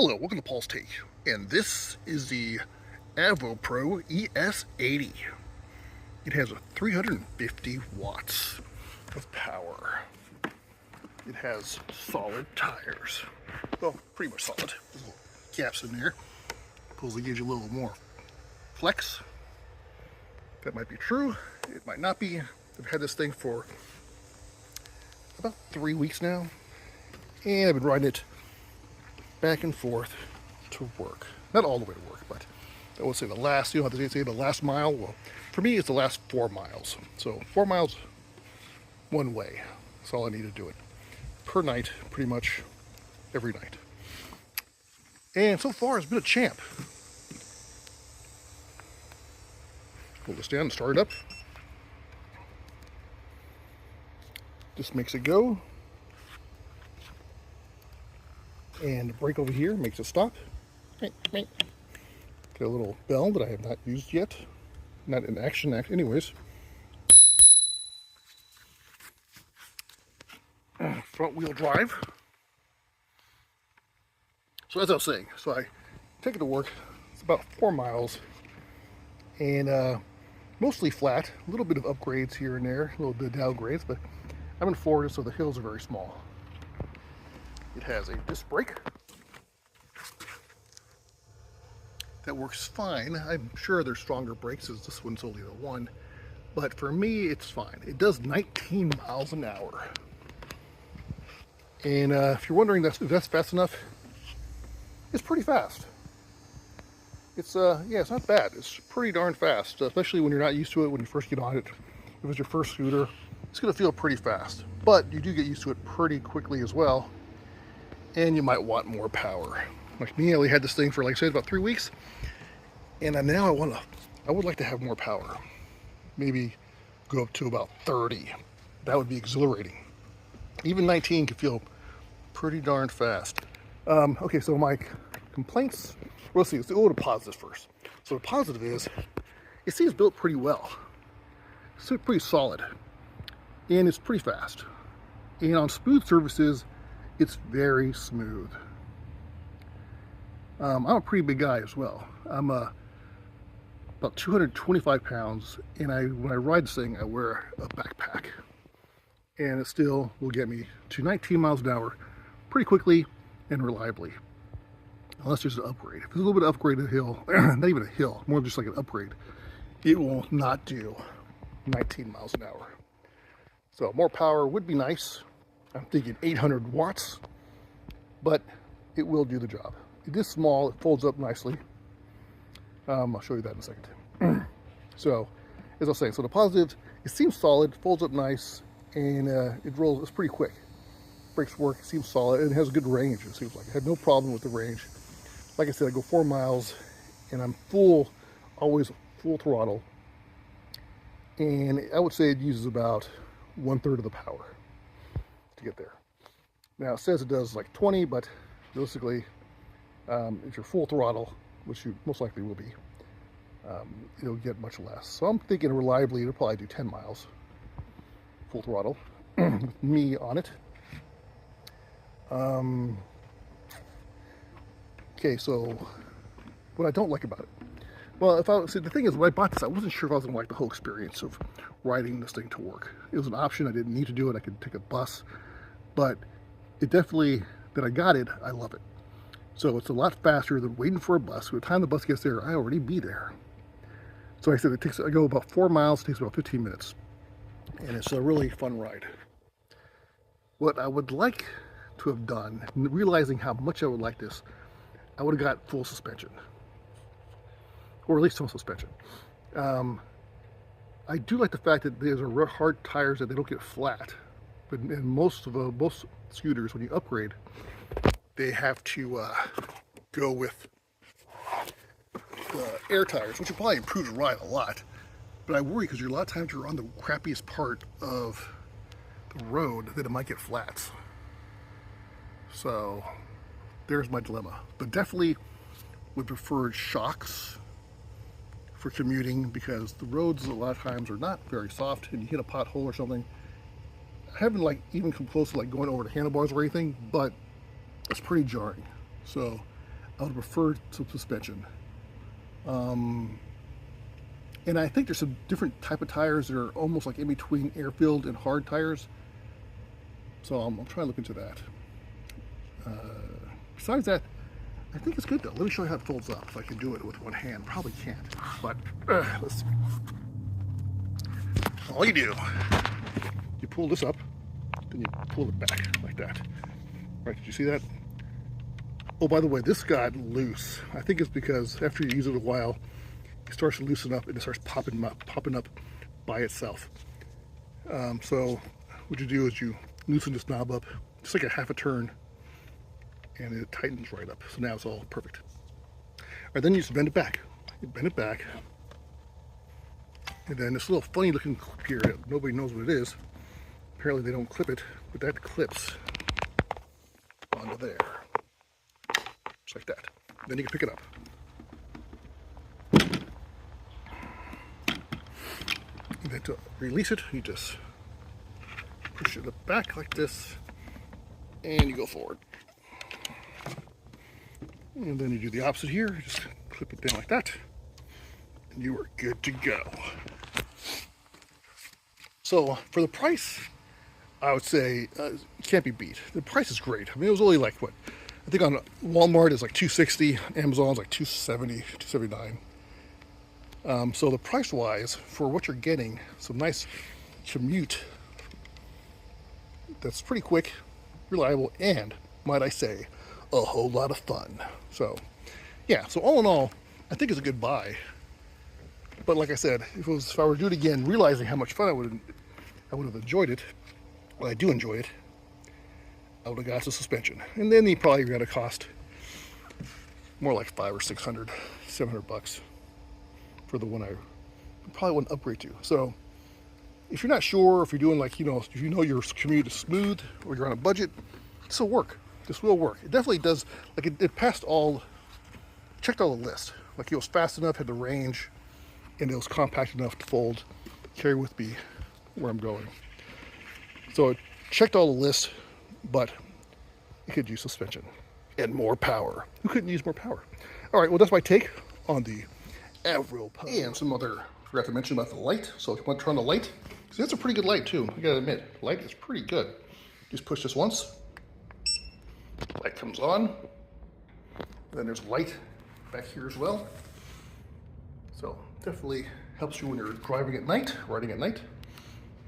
Hello, welcome to Paul's Take, and this is the AovoPro ES80. It has a 350 watts of power. It has solid tires. Well, pretty much solid. There's little gaps in there. Supposedly gives you a little more flex. That might be true. It might not be. I've had this thing for about 3 weeks now, and I've been riding it back and forth to work. Not all the way to work, but I would say the last, you know how they say the last mile? Well, for me, it's the last 4 miles. So 4 miles one way. That's all I need to do it. Per night, pretty much every night. And so far, it's been a champ. Pull this down and start it up. Just makes it go. And the brake over here makes it stop. Get a little bell that I have not used yet. Not in action anyways. Front wheel drive. So as I was saying, so I take it to work. It's about 4 miles. And mostly flat. A little bit of upgrades here and there. A little bit of downgrades, but I'm in Florida, so the hills are very small. It has a disc brake. That works fine. I'm sure there's stronger brakes, as this one's only the one. But for me, it's fine. It does 19 miles an hour. And if you're wondering if that's fast enough, it's pretty fast. It's yeah, it's not bad. It's pretty darn fast, especially when you're not used to it when you first get on it. If it's your first scooter, it's going to feel pretty fast. But you do get used to it pretty quickly as well. And you might want more power. Like me, I only had this thing for, like I said, about 3 weeks, and now I would like to have more power. Maybe go up to about 30. That would be exhilarating. Even 19 could feel pretty darn fast. Okay, so my complaints. Well, let's see. Let's go to positives first. So the positive is, it seems built pretty well. It's pretty solid, and it's pretty fast. And on smooth surfaces, it's very smooth. I'm a pretty big guy as well. I'm about 225 pounds, and when I ride this thing, I wear a backpack. And it still will get me to 19 miles an hour pretty quickly and reliably. Unless there's an upgrade. If there's a little bit of upgrade to the hill, not even a hill, more just like an upgrade, it will not do 19 miles an hour. So more power would be nice. I'm thinking 800 watts, but it will do the job. It is small, it folds up nicely. I'll show you that in a second. So, as I was saying, so the positives, it seems solid, folds up nice, and it's pretty quick. Brakes work, it seems solid, and it has a good range, it seems like. I had no problem with the range. Like I said, I go 4 miles, and I'm always full throttle. And I would say it uses about 1/3 of the power to get there. Now it says it does like 20, but realistically, if you're full throttle, which you most likely will be, it'll get much less. So I'm thinking reliably it'll probably do 10 miles full throttle with me on it. Okay, so what I don't like about it. Well, the thing is, when I bought this, I wasn't sure if I was going to like the whole experience of riding this thing to work. It was an option. I didn't need to do it. I could take a bus. But it definitely, that I got it, I love it. So it's a lot faster than waiting for a bus. By the time the bus gets there, I already be there. So like I said, I go about 4 miles, it takes about 15 minutes. And it's a really fun ride. What I would like to have done, realizing how much I would like this, I would have got full suspension. Or at least some suspension. I do like the fact that there's hard tires that they don't get flat. But in most scooters, when you upgrade, they have to go with air tires, which will probably improve the ride a lot. But I worry because a lot of times you're on the crappiest part of the road that it might get flats. So there's my dilemma. But definitely would prefer shocks for commuting, because the roads a lot of times are not very soft, and you hit a pothole or something. I haven't even come close to going over the handlebars or anything, but it's pretty jarring. So I would prefer some suspension. And I think there's some different type of tires that are almost like in between air-filled and hard tires. So I'm trying to look into that. Besides that, I think it's good though. Let me show you how it folds up. If I can do it with one hand, probably can't. But let's see. All you do, you pull this up, then you pull it back like that. Right? Did you see that? Oh, by the way, this got loose. I think it's because after you use it a while, it starts to loosen up and it starts popping up by itself. So what you do is you loosen this knob up, just like a half a turn, and it tightens right up. So now it's all perfect. All right, then you just bend it back. You bend it back, and then this little funny looking clip here that nobody knows what it is. Apparently they don't clip it, but that clips onto there, just like that. Then you can pick it up. And then to release it, you just push it back like this, and you go forward. And then you do the opposite here, just clip it down like that, and you are good to go. So for the price, I would say it can't be beat. The price is great. I mean, it was only like what? I think on Walmart it's like $260, Amazon's like $270, $279. So the price-wise, for what you're getting, some nice commute that's pretty quick, reliable, and, might I say, a whole lot of fun. So, yeah, so all in all, I think it's a good buy. But like I said, if I were to do it again, realizing how much fun I would have enjoyed it, well, I do enjoy it, I would have got the suspension. And then he probably got to cost more like $500 or $600, $700 for the one I probably wouldn't upgrade to. So if you're not sure, if you're doing like, if you know your commute is smooth or you're on a budget, this will work. This will work. It definitely does. Like it passed checked all the lists. Like it was fast enough, had the range, and it was compact enough to fold, carry with me where I'm going. So it checked all the lists, but it could use suspension and more power. Who couldn't use more power? All right, well, that's my take on the AovoPro. And some other, forgot to mention about the light. So if you want to turn on the light, because that's a pretty good light too, I gotta admit, the light is pretty good. Just push this once, light comes on, then there's light back here as well. So definitely helps you when you're driving at night, riding at night,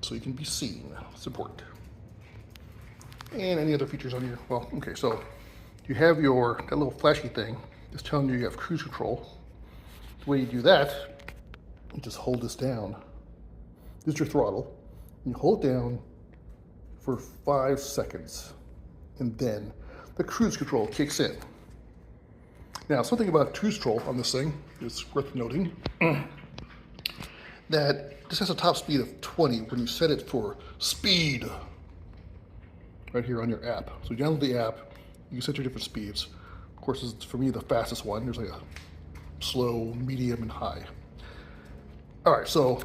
so you can be seen. It's important. And any other features on here? Well, okay, so you have that little flashy thing that's telling you have cruise control. The way you do that, you just hold this down. This is your throttle. You hold it down for 5 seconds, and then the cruise control kicks in. Now, something about cruise control on this thing is worth noting that this has a top speed of 20 when you set it for speed right here on your app. So you download the app, you can set your different speeds. Of course, this is, for me, the fastest one. There's like a slow, medium, and high. All right, so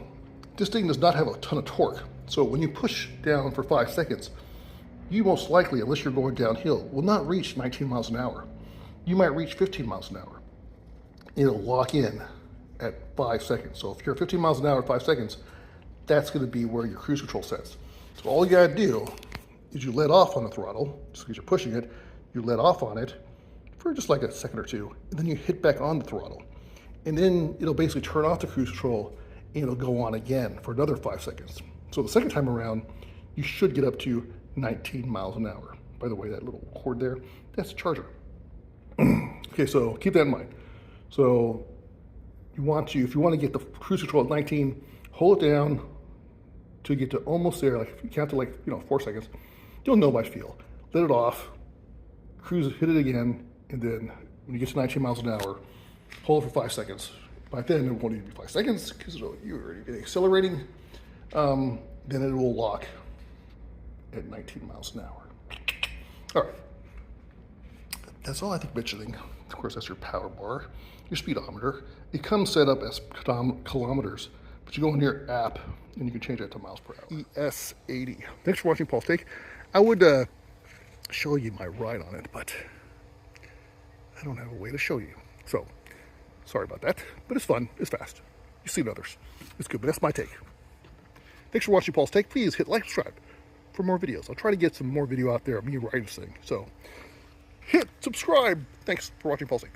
this thing does not have a ton of torque. So when you push down for 5 seconds, you most likely, unless you're going downhill, will not reach 19 miles an hour. You might reach 15 miles an hour. It'll lock in at 5 seconds. So if you're 15 miles an hour at 5 seconds, that's gonna be where your cruise control sets. So all you gotta do is you let off on the throttle, just because you're pushing it, you let off on it for just like a second or two, and then you hit back on the throttle. And then it'll basically turn off the cruise control and it'll go on again for another 5 seconds. So the second time around, you should get up to 19 miles an hour. By the way, that little cord there, that's the charger. Okay, so keep that in mind. So if you want to get the cruise control at 19, hold it down till you get to almost there. Like if you count to 4 seconds, you'll know by feel. Let it off, cruise, hit it again, and then when you get to 19 miles an hour, hold it for 5 seconds. By then it won't even be 5 seconds because you're already accelerating. Then it will lock at 19 miles an hour. All right. That's all I think mentioning. Of course, that's your power bar, your speedometer. It comes set up as kilometers, but you go into your app and you can change that to miles per hour. ES80. Thanks for watching Paul's Take. I would show you my ride on it, but I don't have a way to show you. So, sorry about that, but it's fun, it's fast. You've seen others. It's good, but that's my take. Thanks for watching Paul's Take. Please hit like, subscribe for more videos. I'll try to get some more video out there of me riding this thing. So, hit subscribe. Thanks for watching Paul's Take.